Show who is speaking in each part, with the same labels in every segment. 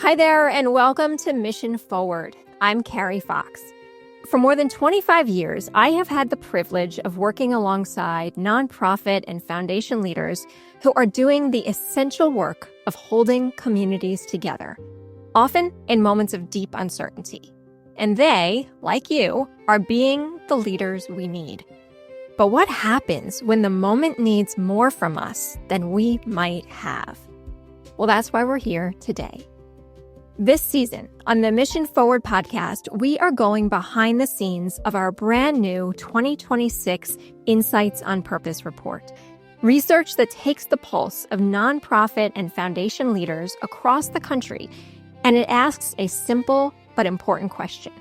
Speaker 1: Hi there, and welcome to Mission Forward. I'm Carrie Fox. For more than 25 years, I have had the privilege of working alongside nonprofit and foundation leaders who are doing the essential work of holding communities together, often in moments of deep uncertainty. And they, like you, are being the leaders we need. But what happens when the moment needs more from us than we might have? Well, that's why we're here today. This season, on the Mission Forward podcast, we are going behind the scenes of our brand new 2026 Insights on Purpose report. Research that takes the pulse of nonprofit and foundation leaders across the country, and it asks a simple but important question.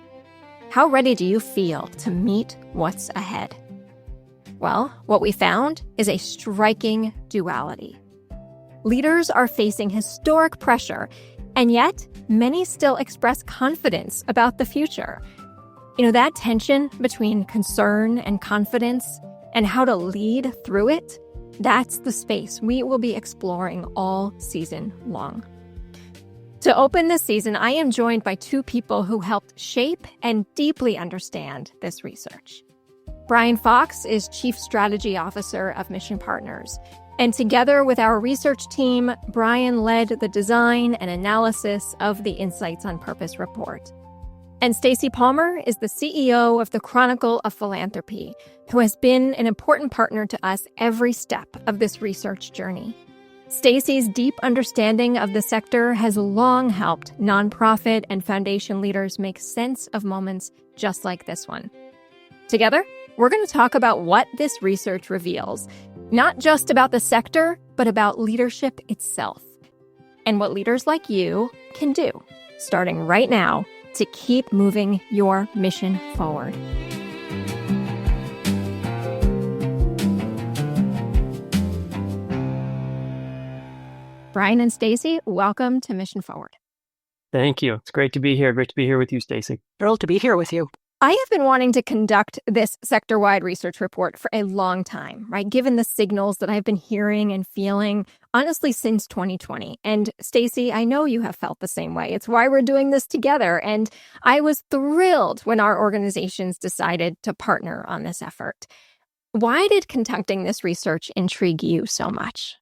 Speaker 1: How ready do you feel to meet what's ahead? Well, what we found is a striking duality. Leaders are facing historic pressure, and yet, many still express confidence about the future. That tension between concern and confidence and how to lead through it, that's the space we will be exploring all season long. To open this season, I am joined by two people who helped shape and deeply understand this research. Brian Fox is Chief Strategy Officer of Mission Partners. And together with our research team, Brian led the design and analysis of the Insights on Purpose report. And Stacy Palmer is the CEO of the Chronicle of Philanthropy, who has been an important partner to us every step of this research journey. Stacy's deep understanding of the sector has long helped nonprofit and foundation leaders make sense of moments just like this one. Together, we're going to talk about what this research reveals, not just about the sector, but about leadership itself, and what leaders like you can do, starting right now, to keep moving your mission forward. Brian and Stacy, welcome to Mission Forward.
Speaker 2: Thank you. It's great to be here. Great to be here with you, Stacy.
Speaker 3: Thrilled to be here with you.
Speaker 1: I have been wanting to conduct this sector-wide research report for a long time, right? Given the signals that I've been hearing and feeling, honestly, since 2020. And Stacy, I know you have felt the same way. It's why we're doing this together. And I was thrilled when our organizations decided to partner on this effort. Why did conducting this research intrigue you so much?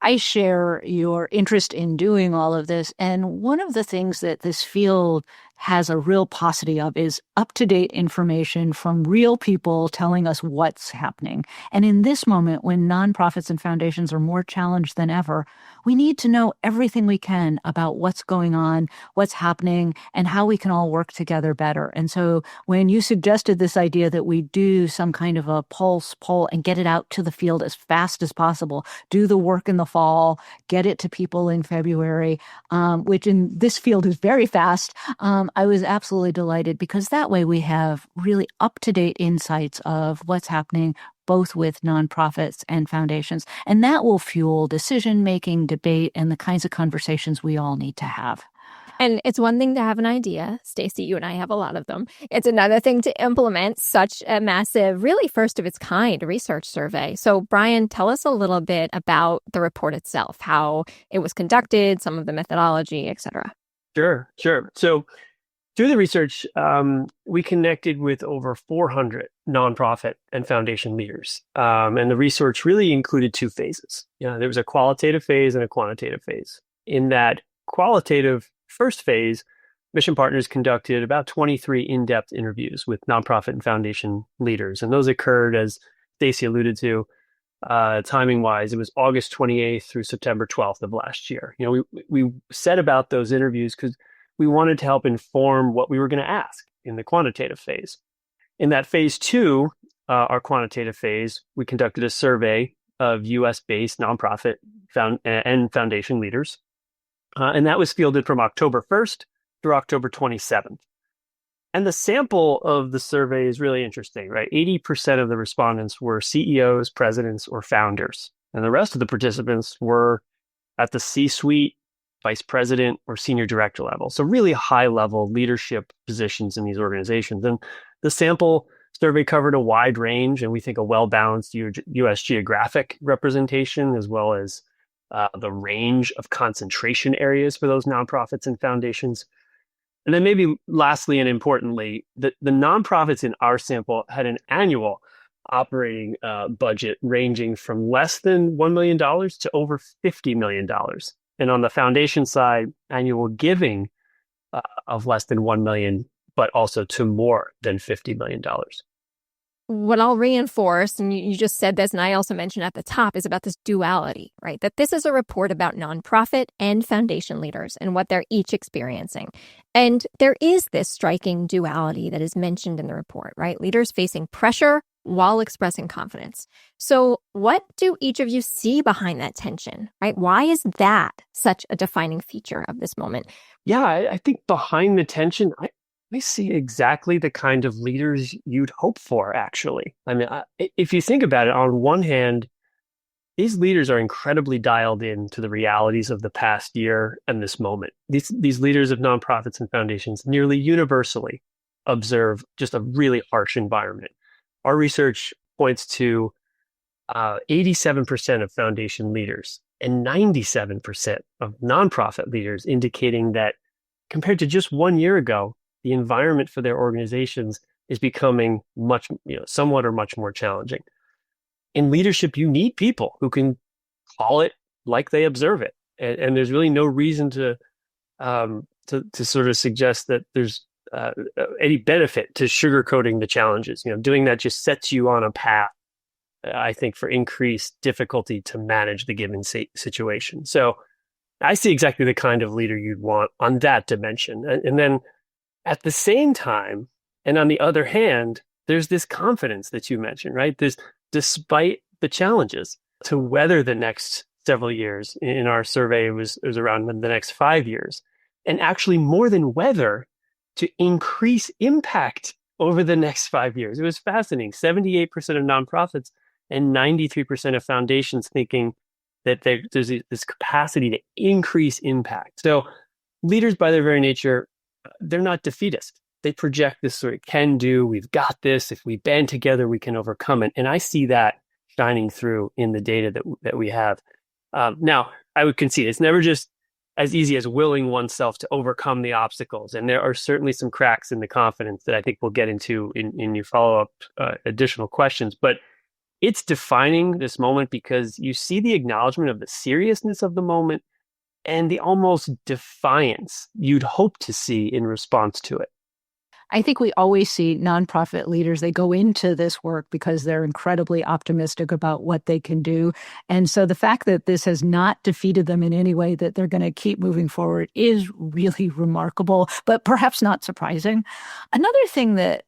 Speaker 3: I share your interest in doing all of this. And one of the things that this field has a real paucity of is up-to-date information from real people telling us what's happening. And in this moment, when nonprofits and foundations are more challenged than ever, we need to know everything we can about what's going on, what's happening, and how we can all work together better. And so when you suggested this idea that we do some kind of a pulse poll and get it out to the field as fast as possible, do the work in the fall, get it to people in February, which in this field is very fast, I was absolutely delighted because that way we have really up-to-date insights of what's happening both with nonprofits and foundations. And that will fuel decision-making, debate, and the kinds of conversations we all need to have.
Speaker 1: And it's one thing to have an idea. Stacy, you and I have a lot of them. It's another thing to implement such a massive, really first of its kind research survey. So Brian, tell us a little bit about the report itself, how it was conducted, some of the methodology, et cetera.
Speaker 2: Sure. So through the research, we connected with over 400 nonprofit and foundation leaders. And the research really included two phases. There was a qualitative phase and a quantitative phase. In that qualitative first phase, Mission Partners conducted about 23 in-depth interviews with nonprofit and foundation leaders. And those occurred, as Stacy alluded to, timing-wise, it was August 28th through September 12th of last year. We set about those interviews because we wanted to help inform what we were going to ask in the quantitative phase. In that phase two, our quantitative phase, we conducted a survey of U.S.-based nonprofit and foundation leaders. And that was fielded from October 1st through October 27th. And the sample of the survey is really interesting, right? 80% of the respondents were CEOs, presidents, or founders. And the rest of the participants were at the C-suite, vice president, or senior director level. So really high-level leadership positions in these organizations. And the sample survey covered a wide range, and we think a well-balanced U.S. geographic representation, as well as the range of concentration areas for those nonprofits and foundations. And then maybe lastly and importantly, the nonprofits in our sample had an annual operating budget ranging from less than $1 million to over $50 million. And on the foundation side, annual giving of less than 1 million, but also to more than $50 million.
Speaker 1: What I'll reinforce, and you just said this, and I also mentioned at the top, is about this duality, right? That this is a report about nonprofit and foundation leaders and what they're each experiencing. And there is this striking duality that is mentioned in the report, right? Leaders facing pressure while expressing confidence. So what do each of you see behind that tension, right? Why is that such a defining feature of this moment?
Speaker 2: Yeah, I think behind the tension, I see exactly the kind of leaders you'd hope for, actually. I mean, if you think about it, on one hand, these leaders are incredibly dialed in to the realities of the past year and this moment. These leaders of nonprofits and foundations nearly universally observe just a really harsh environment. Our research points to 87% of foundation leaders and 97% of nonprofit leaders indicating that compared to just 1 year ago, the environment for their organizations is becoming somewhat or much more challenging. In leadership, you need people who can call it like they observe it, and there's really no reason to sort of suggest that there's any benefit to sugarcoating the challenges. Doing that just sets you on a path, I think, for increased difficulty to manage the given situation. So I see exactly the kind of leader you'd want on that dimension, and then at the same time, and on the other hand, there's this confidence that you mentioned, right? Despite the challenges, to weather the next several years. In our survey, it was around the next 5 years, and actually more than weather, to increase impact over the next 5 years. It was fascinating. 78% of nonprofits and 93% of foundations thinking that there's this capacity to increase impact. So leaders, by their very nature, they're not defeatist. They project this sort of can do, we've got this. If we band together, we can overcome it. And I see that shining through in the data that we have. Now, I would concede it's never just as easy as willing oneself to overcome the obstacles. And there are certainly some cracks in the confidence that I think we'll get into in your follow-up additional questions. But it's defining this moment because you see the acknowledgement of the seriousness of the moment and the almost defiance you'd hope to see in response to it.
Speaker 3: I think we always see nonprofit leaders, they go into this work because they're incredibly optimistic about what they can do. And so the fact that this has not defeated them in any way, that they're going to keep moving forward, is really remarkable, but perhaps not surprising. Another thing that,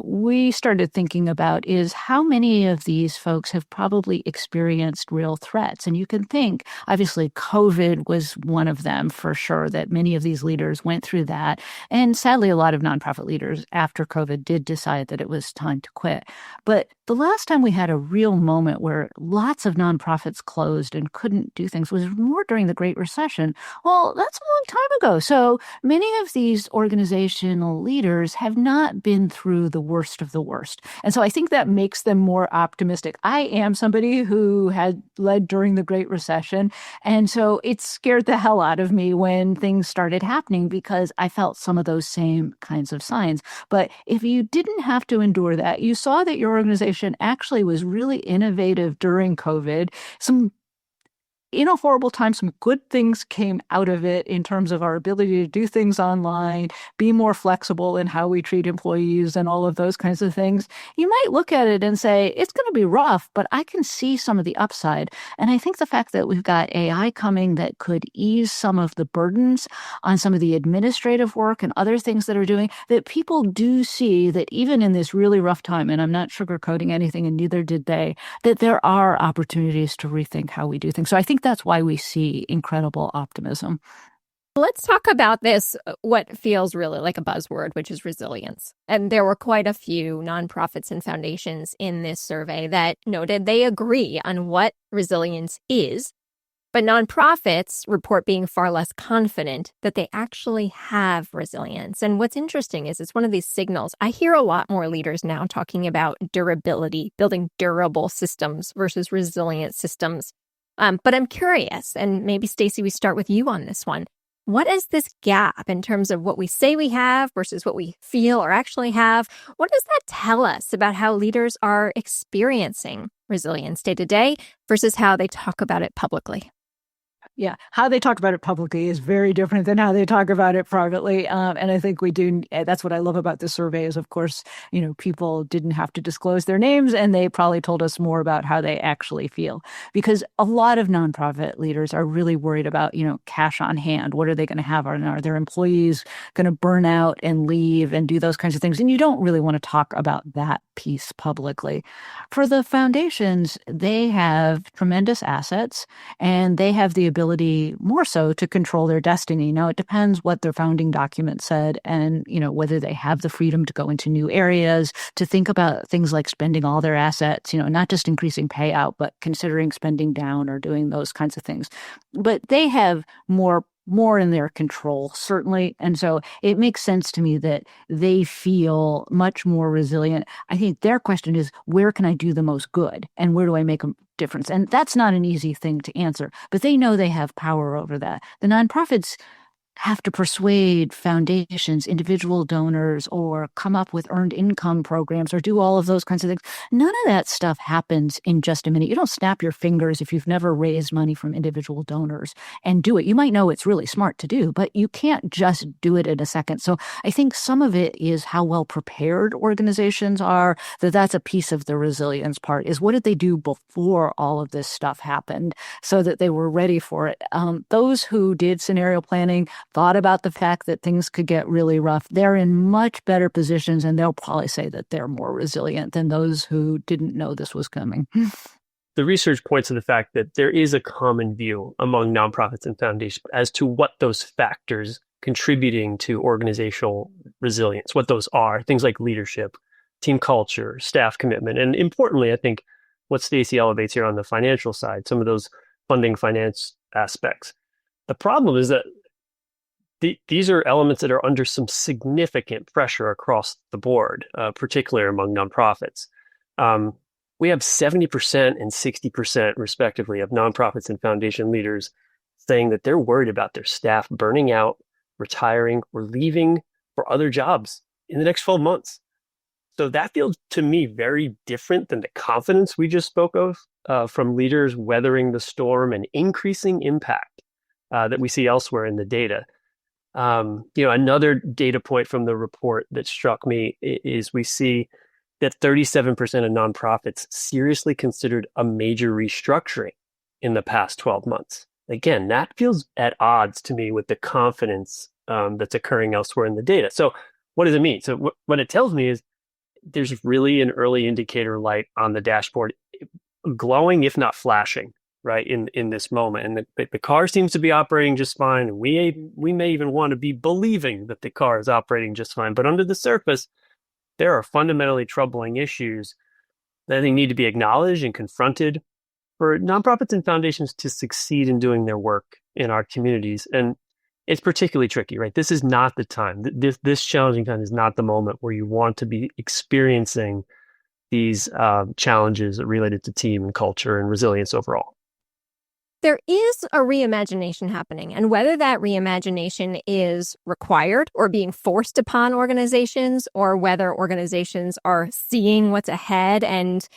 Speaker 3: we started thinking about is how many of these folks have probably experienced real threats. And you can think, obviously, COVID was one of them for sure, that many of these leaders went through that. And sadly, a lot of nonprofit leaders after COVID did decide that it was time to quit. But the last time we had a real moment where lots of nonprofits closed and couldn't do things was more during the Great Recession. Well, that's a long time ago. So many of these organizational leaders have not been through the worst of the worst. And so I think that makes them more optimistic. I am somebody who had led during the Great Recession. And so it scared the hell out of me when things started happening because I felt some of those same kinds of signs. But if you didn't have to endure that, you saw that your organization actually was really innovative during COVID. In a horrible time, some good things came out of it in terms of our ability to do things online, be more flexible in how we treat employees and all of those kinds of things. You might look at it and say, it's going to be rough, but I can see some of the upside. And I think the fact that we've got AI coming that could ease some of the burdens on some of the administrative work and other things that are doing, that people do see that even in this really rough time, and I'm not sugarcoating anything and neither did they, that there are opportunities to rethink how we do things. So I think that's why we see incredible optimism.
Speaker 1: Let's talk about this, what feels really like a buzzword, which is resilience. And there were quite a few nonprofits and foundations in this survey that noted they agree on what resilience is, but nonprofits report being far less confident that they actually have resilience. And what's interesting is it's one of these signals. I hear a lot more leaders now talking about durability, building durable systems versus resilient systems. But I'm curious, and maybe Stacy, we start with you on this one. What is this gap in terms of what we say we have versus what we feel or actually have? What does that tell us about how leaders are experiencing resilience day to day versus how they talk about it publicly?
Speaker 3: Yeah, how they talk about it publicly is very different than how they talk about it privately. And I think that's what I love about this survey is, of course, people didn't have to disclose their names, and they probably told us more about how they actually feel. Because a lot of nonprofit leaders are really worried about, cash on hand. What are they going to have? Are their employees going to burn out and leave and do those kinds of things? And you don't really want to talk about that piece publicly. For the foundations, they have tremendous assets, and they have the ability more so to control their destiny. Now, it depends what their founding document said and, whether they have the freedom to go into new areas, to think about things like spending all their assets, not just increasing payout, but considering spending down or doing those kinds of things. But they have more in their control, certainly. And so it makes sense to me that they feel much more resilient. I think their question is, where can I do the most good? And where do I make a difference? And that's not an easy thing to answer, but they know they have power over that. The nonprofits have to persuade foundations, individual donors, or come up with earned income programs or do all of those kinds of things. None of that stuff happens in just a minute. You don't snap your fingers if you've never raised money from individual donors and do it. You might know it's really smart to do, but you can't just do it in a second. So I think some of it is how well prepared organizations are, that's a piece of the resilience part, is what did they do before all of this stuff happened so that they were ready for it. Those who did scenario planning thought about the fact that things could get really rough, they're in much better positions, and they'll probably say that they're more resilient than those who didn't know this was coming.
Speaker 2: The research points to the fact that there is a common view among nonprofits and foundations as to what those factors contributing to organizational resilience, what those are, things like leadership, team culture, staff commitment, and importantly, I think what Stacy elevates here on the financial side, some of those funding finance aspects. The problem is that these are elements that are under some significant pressure across the board, particularly among nonprofits. We have 70% and 60%, respectively, of nonprofits and foundation leaders saying that they're worried about their staff burning out, retiring, or leaving for other jobs in the next 12 months. So that feels to me very different than the confidence we just spoke of from leaders weathering the storm and increasing impact that we see elsewhere in the data. Another data point from the report that struck me is we see that 37% of nonprofits seriously considered a major restructuring in the past 12 months. Again, that feels at odds to me with the confidence that's occurring elsewhere in the data. So what does it mean? So what it tells me is there's really an early indicator light on the dashboard, glowing, if not flashing, right, in this moment. And the car seems to be operating just fine. And we may even want to be believing that the car is operating just fine. But under the surface, there are fundamentally troubling issues that I think need to be acknowledged and confronted for nonprofits and foundations to succeed in doing their work in our communities. And it's particularly tricky, right? This is not the time. This challenging time is not the moment where you want to be experiencing these challenges related to team and culture and resilience overall.
Speaker 1: There is a reimagination happening, and whether that reimagination is required or being forced upon organizations, or whether organizations are seeing what's ahead and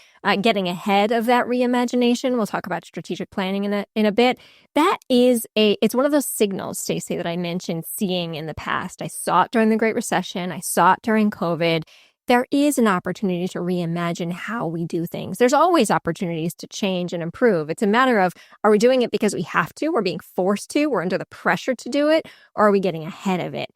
Speaker 1: getting ahead of that reimagination, we'll talk about strategic planning in a bit. It's one of those signals, Stacy, that I mentioned seeing in the past. I saw it during the Great Recession. I saw it during COVID. There is an opportunity to reimagine how we do things. There's always opportunities to change and improve. It's a matter of, are we doing it because we have to? We're being forced to? We're under the pressure to do it? Or are we getting ahead of it?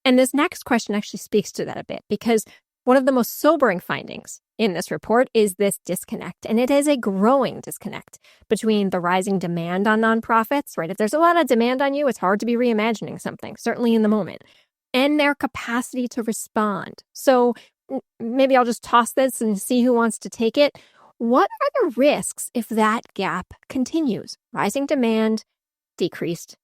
Speaker 1: And this next question actually speaks to that a bit, because one of the most sobering findings in this report is this disconnect. And it is a growing disconnect between the rising demand on nonprofits, right? If there's a lot of demand on you, it's hard to be reimagining something, certainly in the moment, and their capacity to respond. So maybe I'll just toss this and see who wants to take it. What are the risks if that gap continues? Rising demand, decreased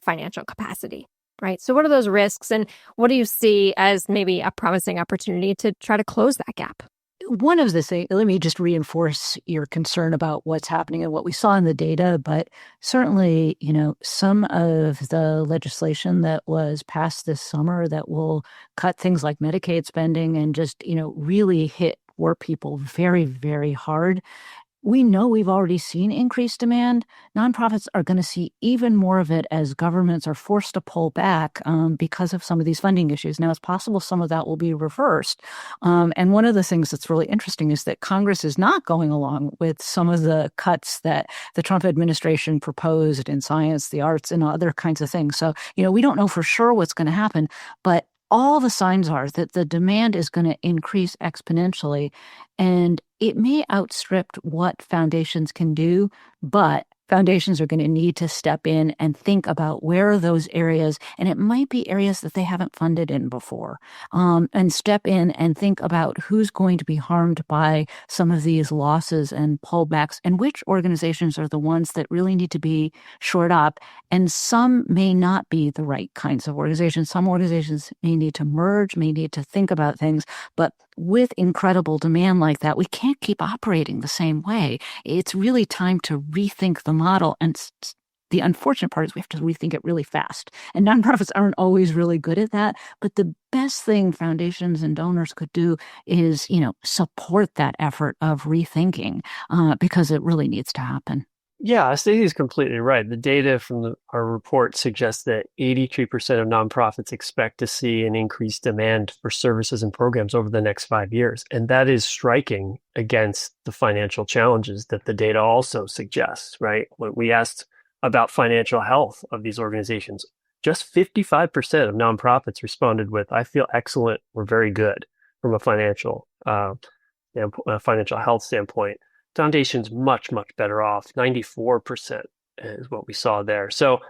Speaker 1: financial capacity, right? So what are those risks, and what do you see as maybe a promising opportunity to try to close that gap?
Speaker 3: one of the things, let me just reinforce your concern about what's happening and what we saw in the data, but certainly, some of the legislation that was passed this summer that will cut things like Medicaid spending and just, really hit poor people very, very hard. We know we've already seen increased demand. Nonprofits are going to see even more of it as governments are forced to pull back because of some of these funding issues. Now, it's possible some of that will be reversed. And one of the things that's really interesting is that Congress is not going along with some of the cuts that the Trump administration proposed in science, the arts, and other kinds of things. So, we don't know for sure what's going to happen, but all the signs are that the demand is going to increase exponentially, and it may outstrip what foundations can do, but foundations are going to need to step in and think about where are those areas, and it might be areas that they haven't funded in before, and step in and think about who's going to be harmed by some of these losses and pullbacks, and which organizations are the ones that really need to be shored up. And some may not be the right kinds of organizations. Some organizations may need to merge, may need to think about things, but with incredible demand like that, we can't keep operating the same way. It's really time to rethink the model. And the unfortunate part is we have to rethink it really fast. And nonprofits aren't always really good at that. But the best thing foundations and donors could do is, support that effort of rethinking because it really needs to happen.
Speaker 2: Yeah, Stacy is completely right. The data from our report suggests that 83% of nonprofits expect to see an increased demand for services and programs over the next 5 years. And that is striking against the financial challenges that the data also suggests, right? When we asked about financial health of these organizations, just 55% of nonprofits responded with, I feel excellent or very good from a financial health standpoint. Foundation's much, much better off. 94% is what we saw there. So,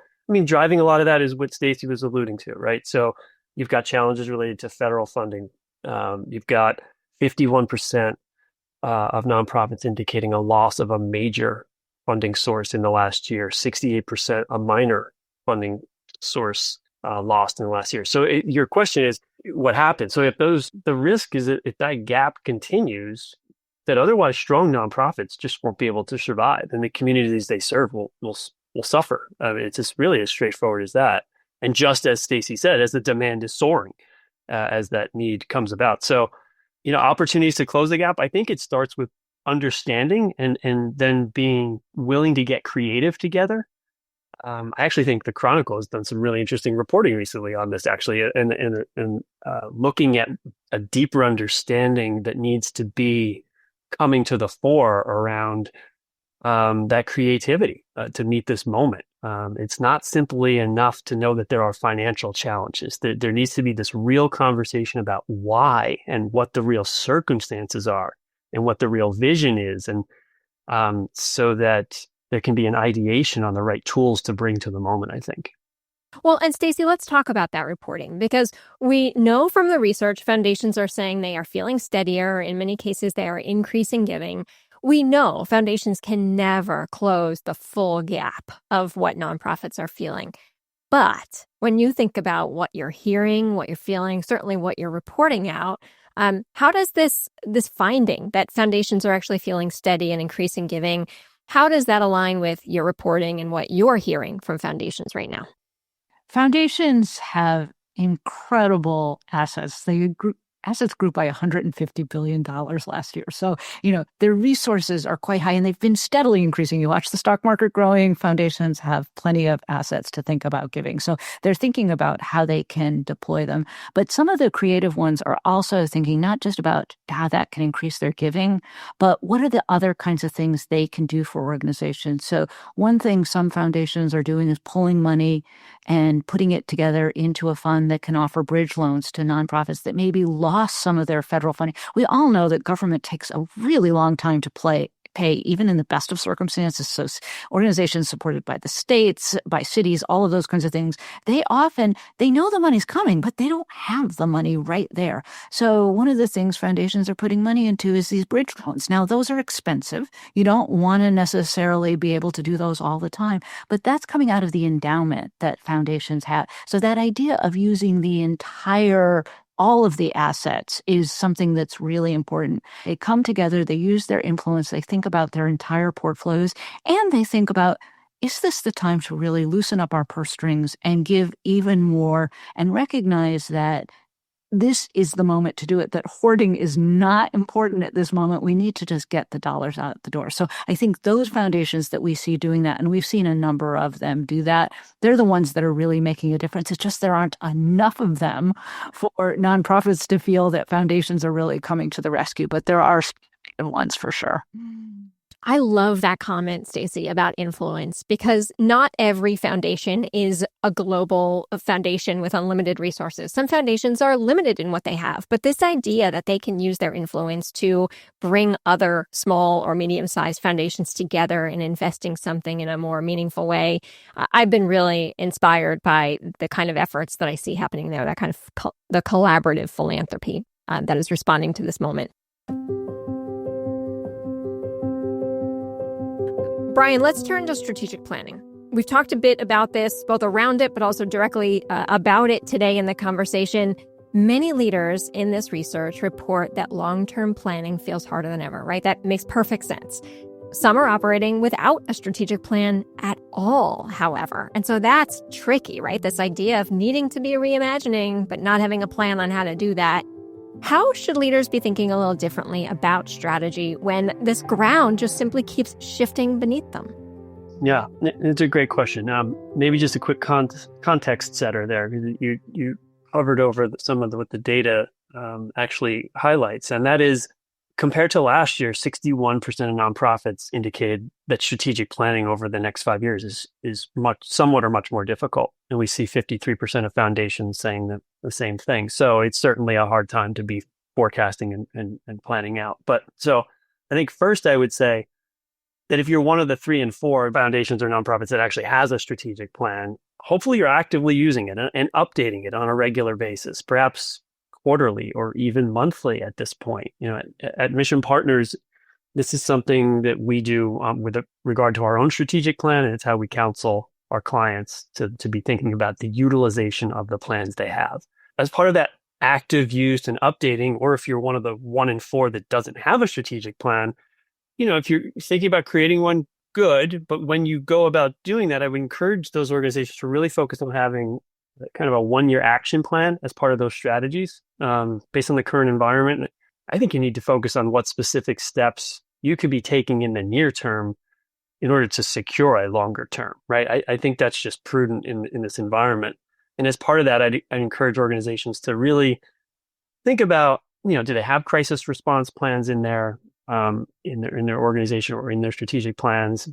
Speaker 2: driving a lot of that is what Stacy was alluding to, right? So you've got challenges related to federal funding. You've got 51% of nonprofits indicating a loss of a major funding source in the last year, 68% a minor funding source lost in the last year. So your question is, what happens? So the risk is that if that gap continues, that otherwise strong nonprofits just won't be able to survive, and the communities they serve will suffer. It's just really as straightforward as that. And just as Stacy said, as the demand is soaring, as that need comes about. So, opportunities to close the gap, I think it starts with understanding and then being willing to get creative together. I actually think the Chronicle has done some really interesting reporting recently on this, actually, and looking at a deeper understanding that needs to be coming to the fore around that creativity to meet this moment. It's not simply enough to know that there are financial challenges. There needs to be this real conversation about why and what the real circumstances are and what the real vision is, and so that there can be an ideation on the right tools to bring to the moment, I think.
Speaker 1: Well, and Stacy, let's talk about that reporting, because we know from the research foundations are saying they are feeling steadier. In many cases, they are increasing giving. We know foundations can never close the full gap of what nonprofits are feeling. But when you think about what you're hearing, what you're feeling, certainly what you're reporting out, how does this finding that foundations are actually feeling steady and increasing giving, how does that align with your reporting and what you're hearing from foundations right now?
Speaker 3: Foundations have incredible assets. Assets grew by $150 billion last year. So, their resources are quite high, and they've been steadily increasing. You watch the stock market growing, foundations have plenty of assets to think about giving. So they're thinking about how they can deploy them. But some of the creative ones are also thinking not just about how that can increase their giving, but what are the other kinds of things they can do for organizations. So one thing some foundations are doing is pulling money and putting it together into a fund that can offer bridge loans to nonprofits that maybe lost some of their federal funding. We all know that government takes a really long time to pay, even in the best of circumstances. So organizations supported by the states, by cities, all of those kinds of things, they know the money's coming, but they don't have the money right there. So one of the things foundations are putting money into is these bridge loans. Now, those are expensive. You don't want to necessarily be able to do those all the time, but that's coming out of the endowment that foundations have. So that idea of using the entire all of the assets is something that's really important. They come together, they use their influence, they think about their entire portfolios, and they think about, is this the time to really loosen up our purse strings and give even more and recognize that this is the moment to do it, that hoarding is not important at this moment. We need to just get the dollars out the door. So I think those foundations that we see doing that, and we've seen a number of them do that, they're the ones that are really making a difference. It's just there aren't enough of them for nonprofits to feel that foundations are really coming to the rescue, but there are ones for sure.
Speaker 1: I love that comment, Stacy, about influence, because not every foundation is a global foundation with unlimited resources. Some foundations are limited in what they have, but this idea that they can use their influence to bring other small or medium-sized foundations together and investing something in a more meaningful way, I've been really inspired by the kind of efforts that I see happening there, that kind of the collaborative philanthropy that is responding to this moment. Brian, let's turn to strategic planning. We've talked a bit about this, both around it, but also directly about it today in the conversation. Many leaders in this research report that long-term planning feels harder than ever, right? That makes perfect sense. Some are operating without a strategic plan at all, however. And so that's tricky, right? This idea of needing to be reimagining, but not having a plan on how to do that. How should leaders be thinking a little differently about strategy when this ground just simply keeps shifting beneath them?
Speaker 2: Yeah, it's a great question. Maybe just a quick context setter there. You covered over some of what the data actually highlights, and that is, compared to last year, 61% of nonprofits indicated that strategic planning over the next 5 years is somewhat or much more difficult. And we see 53% of foundations saying the same thing. So it's certainly a hard time to be forecasting and planning out. But so I think first I would say that if you're one of the 3 and 4 foundations or nonprofits that actually has a strategic plan, hopefully you're actively using it and updating it on a regular basis, perhaps quarterly or even monthly at this point. At Mission Partners, this is something that we do with regard to our own strategic plan, and it's how we counsel our clients to be thinking about the utilization of the plans they have. As part of that active use and updating, or if you're one of the 1 in 4 that doesn't have a strategic plan, if you're thinking about creating one, good. But when you go about doing that, I would encourage those organizations to really focus on having kind of a 1-year action plan as part of those strategies. Based on the current environment, I think you need to focus on what specific steps you could be taking in the near term in order to secure a longer term, right? I think that's just prudent in this environment. And as part of that, I encourage organizations to really think about, do they have crisis response plans in their organization or in their strategic plans,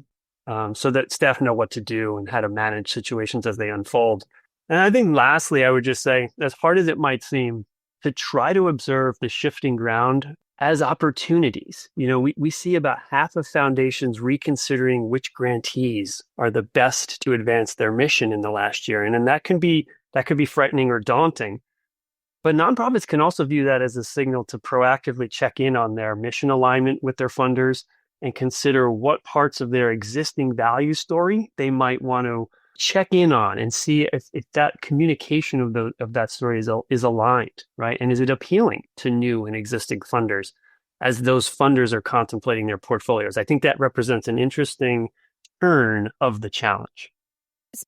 Speaker 2: so that staff know what to do and how to manage situations as they unfold. And I think lastly, I would just say, as hard as it might seem, to try to observe the shifting ground as opportunities. We see about half of foundations reconsidering which grantees are the best to advance their mission in the last year. And that could be frightening or daunting. But nonprofits can also view that as a signal to proactively check in on their mission alignment with their funders and consider what parts of their existing value story they might want to check in on and see if that communication of that story is aligned, right? And is it appealing to new and existing funders as those funders are contemplating their portfolios? I think that represents an interesting turn of the challenge.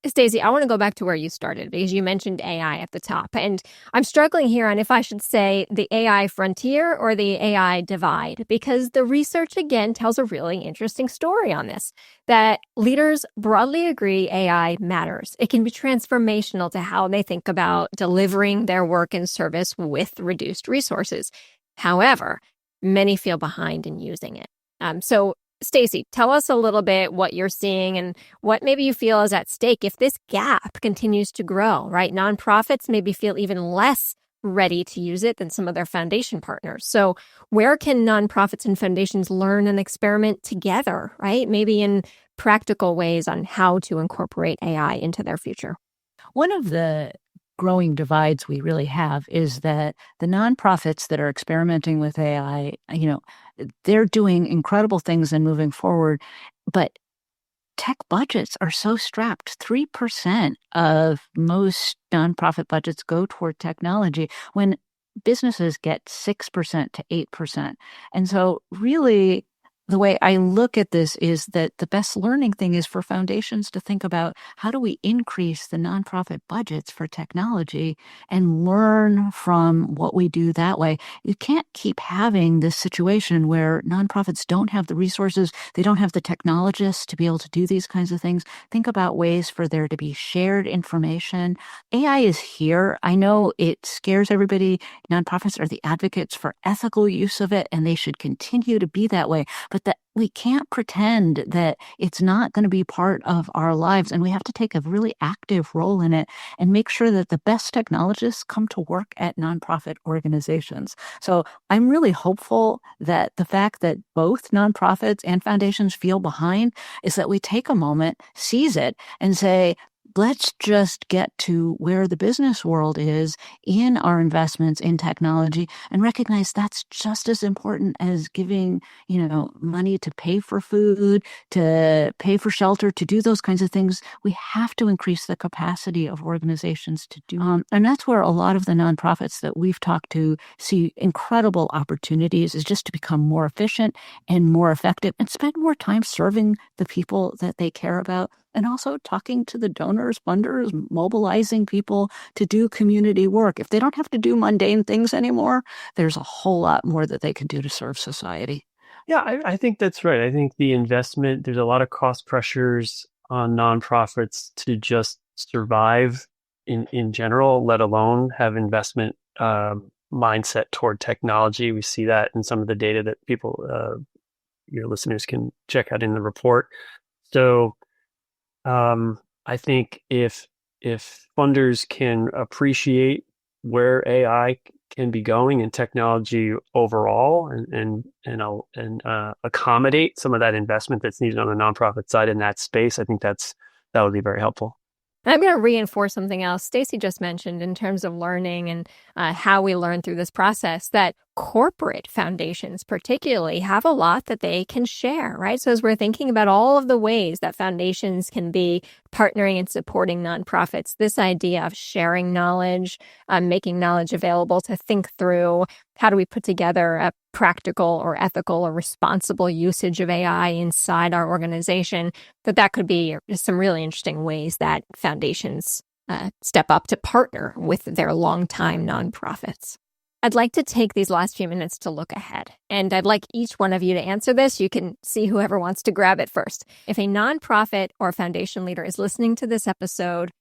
Speaker 1: Stacy, I want to go back to where you started, because you mentioned AI at the top. And I'm struggling here on if I should say the AI frontier or the AI divide, because the research, again, tells a really interesting story on this, that leaders broadly agree AI matters. It can be transformational to how they think about delivering their work and service with reduced resources. However, many feel behind in using it. So Stacy, tell us a little bit what you're seeing and what maybe you feel is at stake if this gap continues to grow, right? Nonprofits maybe feel even less ready to use it than some of their foundation partners. So where can nonprofits and foundations learn and experiment together, right? Maybe in practical ways on how to incorporate AI into their future.
Speaker 3: One of the growing divides we really have is that the nonprofits that are experimenting with AI, they're doing incredible things and moving forward, but tech budgets are so strapped. 3% of most nonprofit budgets go toward technology, when businesses get 6% to 8%. And so really, the way I look at this is that the best learning thing is for foundations to think about how do we increase the nonprofit budgets for technology and learn from what we do that way. You can't keep having this situation where nonprofits don't have the resources, they don't have the technologists to be able to do these kinds of things. Think about ways for there to be shared information. AI is here. I know it scares everybody. Nonprofits are the advocates for ethical use of it, and they should continue to be that way. But that we can't pretend that it's not going to be part of our lives, and we have to take a really active role in it and make sure that the best technologists come to work at nonprofit organizations. So I'm really hopeful that the fact that both nonprofits and foundations feel behind is that we take a moment, seize it, and say, let's just get to where the business world is in our investments in technology and recognize that's just as important as giving, money to pay for food, to pay for shelter, to do those kinds of things. We have to increase the capacity of organizations to do. And that's where a lot of the nonprofits that we've talked to see incredible opportunities is just to become more efficient and more effective and spend more time serving the people that they care about. And also talking to the donors, funders, mobilizing people to do community work. If they don't have to do mundane things anymore, there's a whole lot more that they can do to serve society.
Speaker 2: Yeah, I think that's right. I think the investment, there's a lot of cost pressures on nonprofits to just survive in general, let alone have investment mindset toward technology. We see that in some of the data that people, your listeners can check out in the report. So I think if funders can appreciate where AI can be going and technology overall, and accommodate some of that investment that's needed on the nonprofit side in that space, I think that would be very helpful.
Speaker 1: I'm going to reinforce something else Stacy just mentioned in terms of learning and how we learn through this process, that corporate foundations particularly have a lot that they can share, right? So as we're thinking about all of the ways that foundations can be partnering and supporting nonprofits, this idea of sharing knowledge, making knowledge available to think through how do we put together a practical or ethical or responsible usage of AI inside our organization, that could be some really interesting ways that foundations step up to partner with their longtime nonprofits. I'd like to take these last few minutes to look ahead, and I'd like each one of you to answer this. You can see whoever wants to grab it first. If a nonprofit or foundation leader is listening to this episode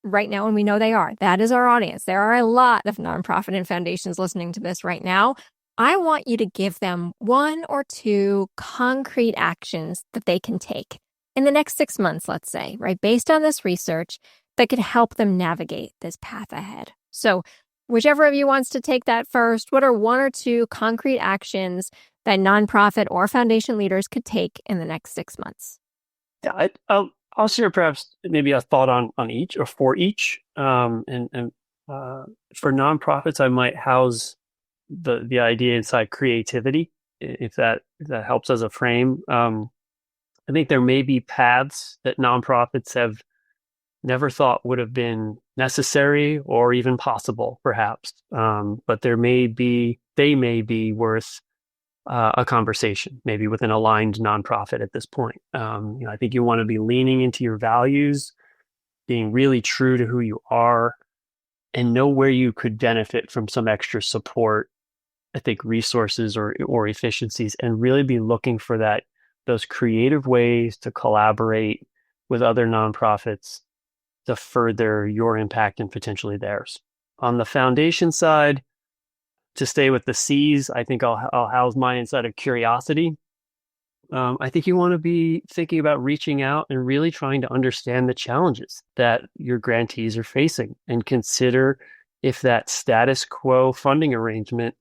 Speaker 1: right now, and we know they are, that is our audience. There are a lot of nonprofit and foundations listening to this right now. I want you to give them 1 or 2 concrete actions that they can take in the next 6 months, let's say, right? Based on this research that could help them navigate this path ahead. So whichever of you wants to take that first, what are 1 or 2 concrete actions that nonprofit or foundation leaders could take in the next 6 months?
Speaker 2: Yeah, I'll share perhaps maybe a thought on each or for each. And for nonprofits, I might house the idea inside creativity, if that helps as a frame. I think there may be paths that nonprofits have never thought would have been necessary or even possible, perhaps. But they may be worth a conversation, maybe with an aligned nonprofit at this point. I think you want to be leaning into your values, being really true to who you are, and know where you could benefit from some extra support, I think resources or efficiencies, and really be looking for those creative ways to collaborate with other nonprofits to further your impact and potentially theirs. On the foundation side, to stay with the C's, I think I'll house mine inside of curiosity. I think you want to be thinking about reaching out and really trying to understand the challenges that your grantees are facing, and consider if that status quo funding arrangement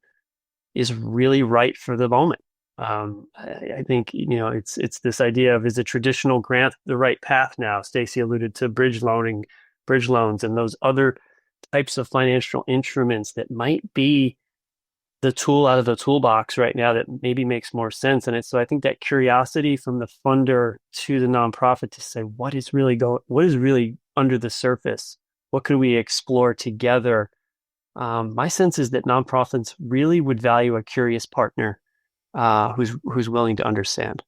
Speaker 2: is really right for the moment. I think it's this idea of, is a traditional grant the right path now? Stacy alluded to bridge loans, and those other types of financial instruments that might be the tool out of the toolbox right now that maybe makes more sense. And so I think that curiosity from the funder to the nonprofit to say, what is really under the surface? What could we explore together my sense is that nonprofits really would value a curious partner who's willing to understand.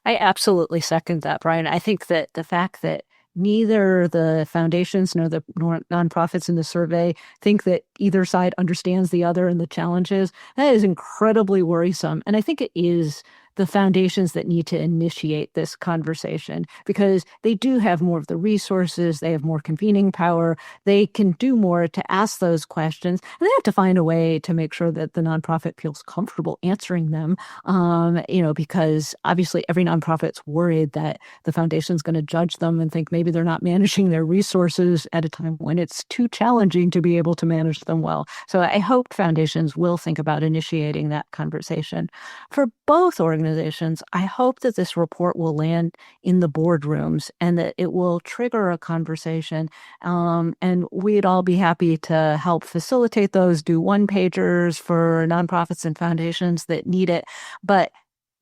Speaker 3: I absolutely second that, Brian. I think that the fact that neither the foundations nor the nonprofits in the survey think that either side understands the other and the challenges, that is incredibly worrisome. And I think it is the foundations that need to initiate this conversation because they do have more of the resources, they have more convening power, they can do more to ask those questions, and they have to find a way to make sure that the nonprofit feels comfortable answering them, because obviously every nonprofit's worried that the foundation's going to judge them and think maybe they're not managing their resources at a time when it's too challenging to be able to manage them well. So I hope foundations will think about initiating that conversation. For both organizations, I hope that this report will land in the boardrooms and that it will trigger a conversation. And we'd all be happy to help facilitate those, do one-pagers for nonprofits and foundations that need it. But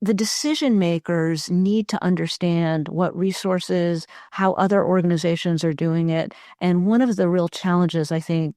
Speaker 3: the decision makers need to understand what resources, how other organizations are doing it. And one of the real challenges, I think,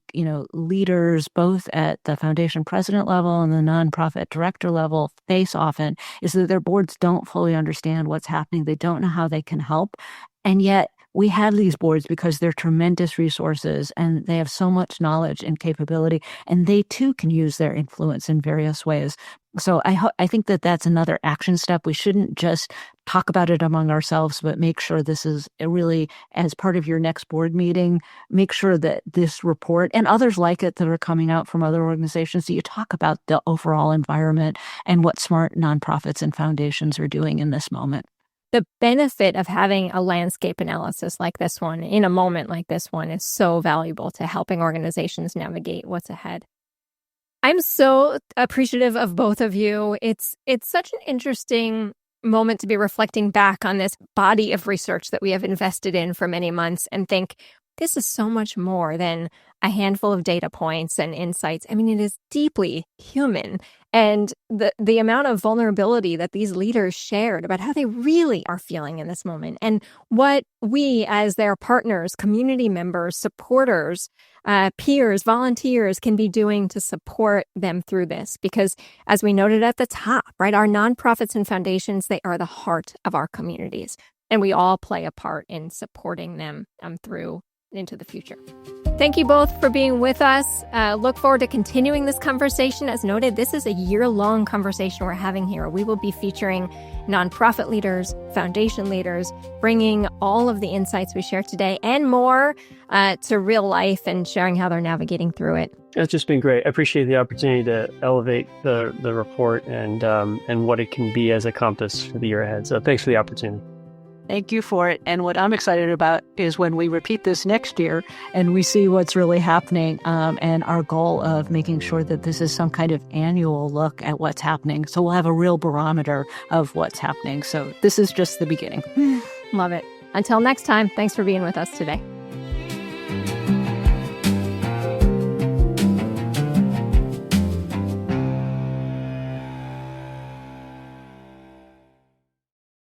Speaker 3: leaders both at the foundation president level and the nonprofit director level face often is that their boards don't fully understand what's happening. They don't know how they can help. And yet we have these boards because they're tremendous resources and they have so much knowledge and capability, and they too can use their influence in various ways. So I think that that's another action step. We shouldn't just talk about it among ourselves, but make sure this is really, as part of your next board meeting, make sure that this report and others like it that are coming out from other organizations, that you talk about the overall environment and what smart nonprofits and foundations are doing in this moment.
Speaker 1: The benefit of having a landscape analysis like this one in a moment like this one is so valuable to helping organizations navigate what's ahead. I'm so appreciative of both of you. It's such an interesting moment to be reflecting back on this body of research that we have invested in for many months and think, this is so much more than a handful of data points and insights. I mean, it is deeply human. And the amount of vulnerability that these leaders shared about how they really are feeling in this moment and what we as their partners, community members, supporters, peers, volunteers can be doing to support them through this. Because as we noted at the top, right, our nonprofits and foundations, they are the heart of our communities. And we all play a part in supporting them through into the future. Thank you both for being with us. Look forward to continuing this conversation. As noted, this is a year-long conversation we're having here. We will be featuring nonprofit leaders, foundation leaders, bringing all of the insights we shared today and more to real life and sharing how they're navigating through it.
Speaker 2: It's just been great. I appreciate the opportunity to elevate the report and what it can be as a compass for the year ahead. So thanks for the opportunity.
Speaker 3: Thank you for it. And what I'm excited about is when we repeat this next year and we see what's really happening and our goal of making sure that this is some kind of annual look at what's happening. So we'll have a real barometer of what's happening. So this is just the beginning.
Speaker 1: Love it. Until next time, thanks for being with us today.